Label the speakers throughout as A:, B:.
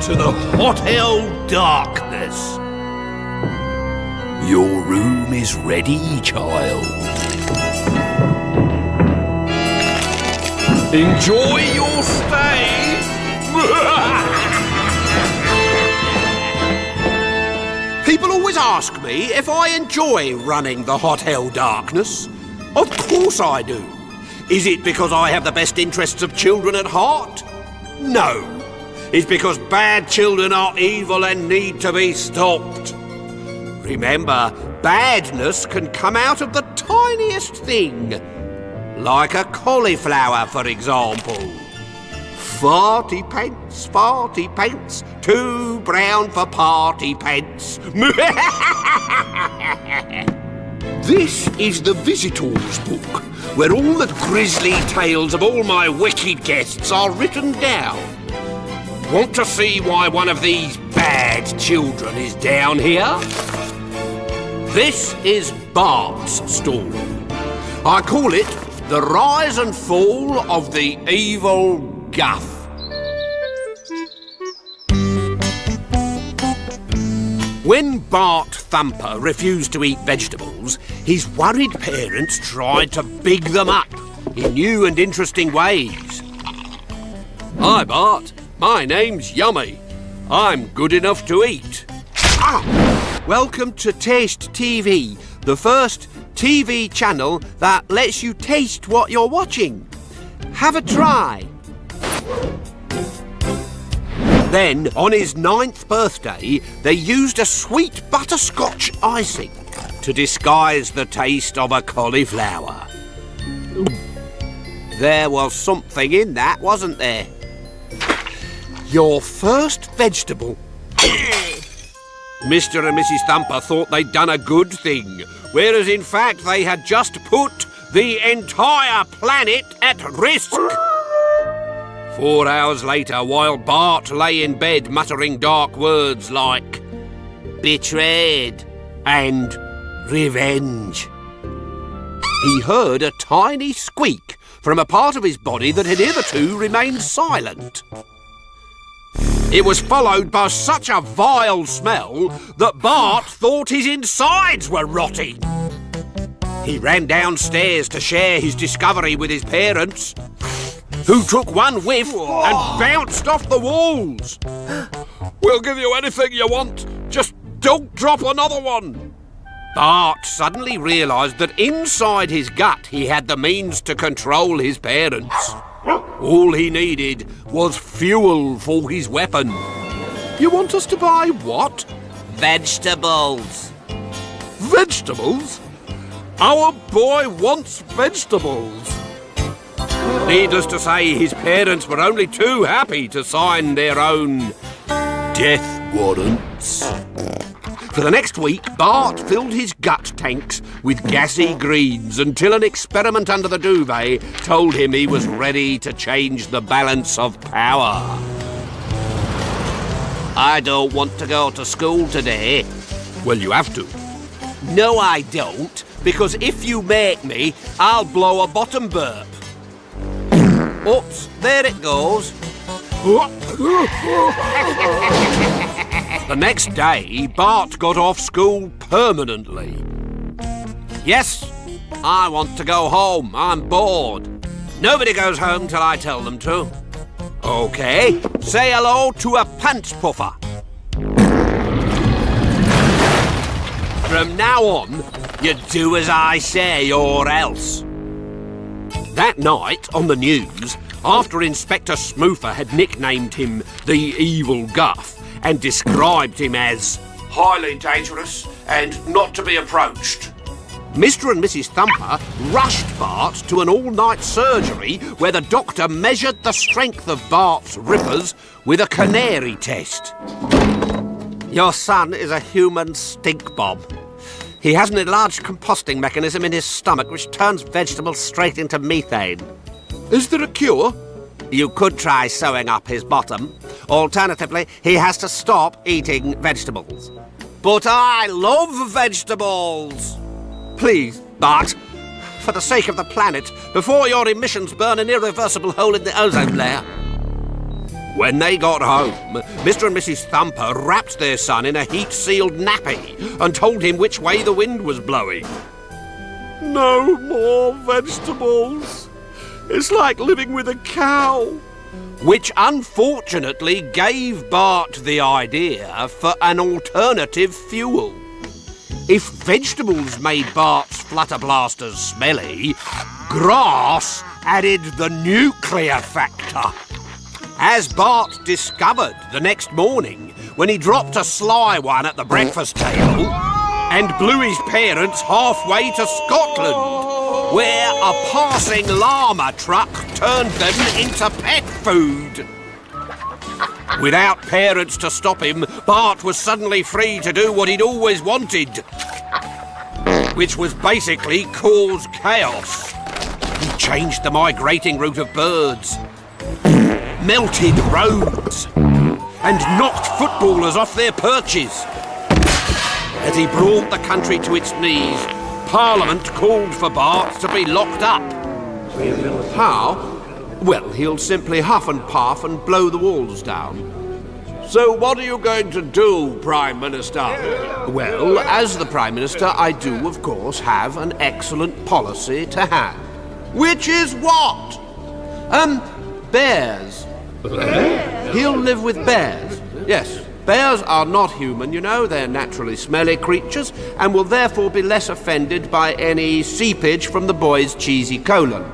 A: to the hot hell darkness. Your room is ready, child. Enjoy your stay. People always ask me if I enjoy running the hot hell darkness. Of course I do. Is it because I have the best interests of children at heart? No. It's because bad children are evil and need to be stopped. Remember, badness can come out of the tiniest thing. Like a cauliflower, for example. 40 pence, 2 brown for party pence. This is the Visitors Book, where all the grisly tales of all my wicked guests are written down. Want to see why one of these bad children is down here? This is Bart's story. I call it The Rise and Fall of the Evil Guff. When Bart Thumper refused to eat vegetables, his worried parents tried to big them up in new and interesting ways. Hi, Bart. My name's Yummy. I'm good enough to eat. Welcome to Taste TV, the first TV channel that lets you taste what you're watching. Have a try. Then, on his 9th birthday, they used a sweet butterscotch icing to disguise the taste of a cauliflower. There was something in that, wasn't there? Your first vegetable. Mr. and Mrs. Thumper thought they'd done a good thing, whereas in fact they had just put the entire planet at risk. 4 hours later, while Bart lay in bed muttering dark words like betrayed and revenge, he heard a tiny squeak from a part of his body that had hitherto remained silent. It was followed by such a vile smell that Bart thought his insides were rotting. He ran downstairs to share his discovery with his parents, who took one whiff and bounced off the walls. We'll give you anything you want, just don't drop another one. Bart suddenly realised that inside his gut he had the means to control his parents. All he needed was fuel for his weapon. You want us to buy what? Vegetables. Vegetables? Our boy wants vegetables. Needless to say, his parents were only too happy to sign their own death warrants. For the next week, Bart filled his gut tanks with gassy greens until an experiment under the duvet told him he was ready to change the balance of power. I don't want to go to school today. Well, you have to. No, I don't, because if you make me, I'll blow a bottom burp. Oops, there it goes. The next day, Bart got off school permanently. Yes, I want to go home. I'm bored. Nobody goes home till I tell them to. OK, say hello to a pants puffer. From now on, you do as I say or else. That night, on the news, after Inspector Smoother had nicknamed him the Evil Guff and described him as highly dangerous and not to be approached, Mr. and Mrs. Thumper rushed Bart to an all-night surgery where the doctor measured the strength of Bart's rippers with a canary test. Your son is a human stink bomb. He has an enlarged composting mechanism in his stomach which turns vegetables straight into methane. Is there a cure? You could try sewing up his bottom. Alternatively, he has to stop eating vegetables. But I love vegetables! Please, Bart, for the sake of the planet, before your emissions burn an irreversible hole in the ozone layer. When they got home, Mr. and Mrs. Thumper wrapped their son in a heat-sealed nappy and told him which way the wind was blowing. No more vegetables. It's like living with a cow. Which unfortunately gave Bart the idea for an alternative fuel. If vegetables made Bart's flutterblasters smelly, grass added the nuclear factor. As Bart discovered the next morning when he dropped a sly one at the breakfast table and blew his parents halfway to Scotland, where a passing llama truck turned them into pet food. Without parents to stop him, Bart was suddenly free to do what he'd always wanted, which was basically cause chaos. He changed the migrating route of birds, melted roads, and knocked footballers off their perches. As he brought the country to its knees, Parliament called for Bart to be locked up. How? Well, he'll simply huff and puff and blow the walls down. So what are you going to do, Prime Minister? Well, as the Prime Minister, I do, of course, have an excellent policy to hand. Which is what? Bears. He'll live with bears. Yes, bears are not human, you know. They're naturally smelly creatures and will therefore be less offended by any seepage from the boy's cheesy colon.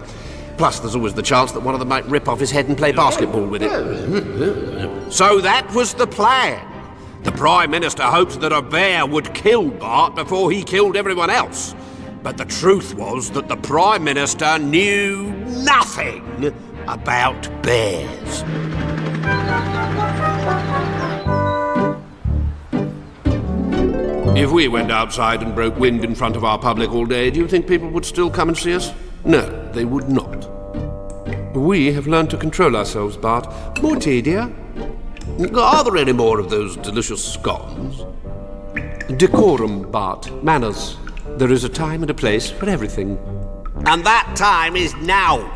A: Plus, there's always the chance that one of them might rip off his head and play basketball with it. So that was the plan. The Prime Minister hoped that a bear would kill Bart before he killed everyone else. But the truth was that the Prime Minister knew nothing about bears. If we went outside and broke wind in front of our public all day, do you think people would still come and see us? No, they would not. We have learned to control ourselves, Bart. Morty, dear. Are there any more of those delicious scones? Decorum, Bart. Manners. There is a time and a place for everything. And that time is now.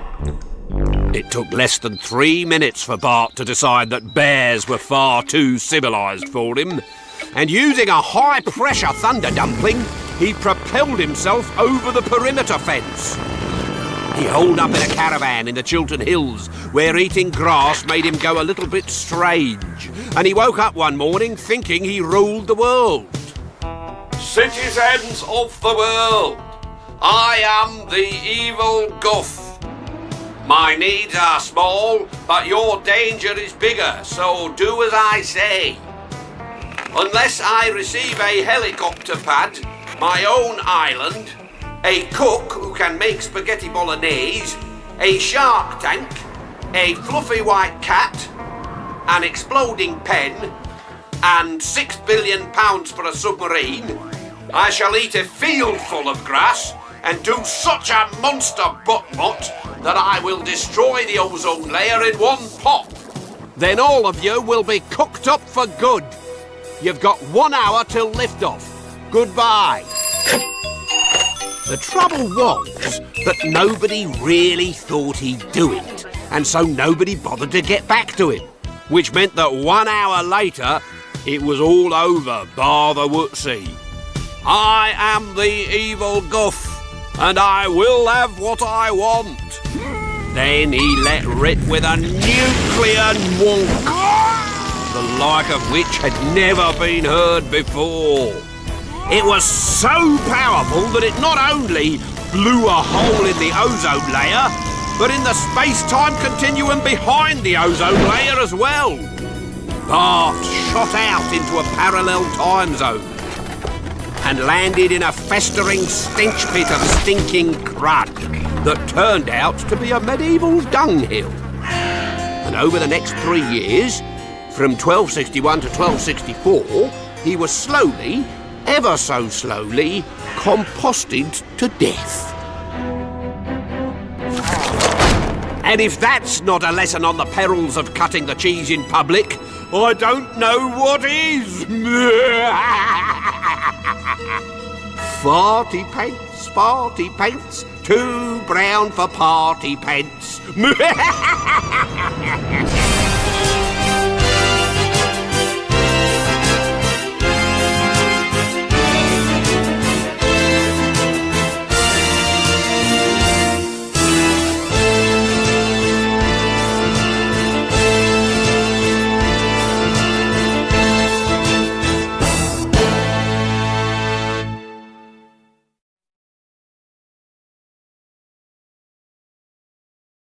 A: It took less than 3 minutes for Bart to decide that bears were far too civilised for him. And using a high-pressure thunder dumpling, he propelled himself over the perimeter fence. He holed up in a caravan in the Chiltern Hills, where eating grass made him go a little bit strange. And he woke up one morning thinking he ruled the world. Citizens of the world, I am the evil Guff. My needs are small, but your danger is bigger, so do as I say. Unless I receive a helicopter pad, my own island, a cook who can make spaghetti bolognese, a shark tank, a fluffy white cat, an exploding pen, and £6 billion for a submarine, I shall eat a field full of grass and do such a monster butt-mutt that I will destroy the ozone layer in one pop. Then all of you will be cooked up for good. You've got 1 hour till liftoff. Goodbye. The trouble was that nobody really thought he'd do it, and so nobody bothered to get back to him, which meant that 1 hour later, it was all over, bar the whootsie. I am the evil Guff, and I will have what I want. Then he let rip with a nuclear wonk, the like of which had never been heard before. It was so powerful that it not only blew a hole in the ozone layer, but in the space-time continuum behind the ozone layer as well. Bart shot out into a parallel time zone and landed in a festering stench pit of stinking crud that turned out to be a medieval dunghill. And over the next 3 years, from 1261 to 1264, he was slowly, ever so slowly, composted to death. And if that's not a lesson on the perils of cutting the cheese in public, I don't know what is. 40 pence, 2 brown for party pence.